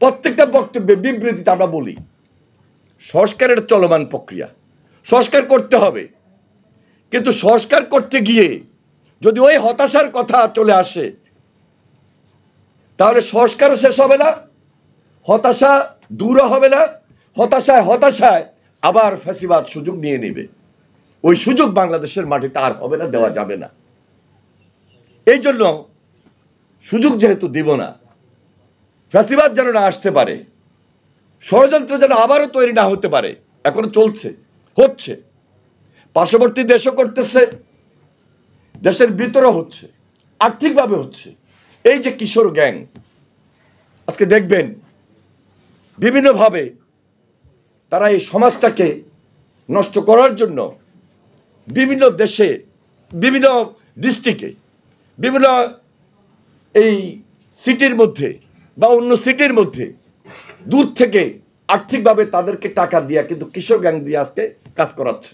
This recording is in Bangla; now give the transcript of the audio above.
প্রত্যেকটা বক্তব্যে বিবৃতিতে আমরা বলি সংস্কারের চলমান প্রক্রিয়া, সংস্কার করতে হবে, কিন্তু সংস্কার করতে গিয়ে যদি ওই হতাশার কথা চলে আসে তাহলে সংস্কারও শেষ হবে না, হতাশা দূরও হবে না, হতাশায় হতাশায় আবার ফ্যাসিবাদ সুযোগ নিয়ে নেবে। ওই সুযোগ বাংলাদেশের মাটিতে আর হবে না, দেওয়া যাবে না। এই জন্য সুযোগ যেহেতু দিব না, ফ্যাসিবাদ যেন না আসতে পারে, ষড়যন্ত্র যেন আবারও তৈরি না হতে পারে, এখনো চলছে, হচ্ছে, পার্শ্ববর্তী দেশও করতেছে, দেশের ভিতরে হচ্ছে, আর্থিকভাবে হচ্ছে। এই যে কিশোর গ্যাং, আজকে দেখবেন বিভিন্নভাবে তারা এই সমাজটাকে নষ্ট করার জন্য বিভিন্ন দেশে, বিভিন্ন ডিস্ট্রিক্টে, বিভিন্ন এই সিটির মধ্যে বা অন্য সিটির মধ্যে দূর থেকে আর্থিকভাবে তাদেরকে টাকা দিয়া কিন্তু কিশোর গ্যাং দিয়ে আজকে কাজ করাচ্ছে।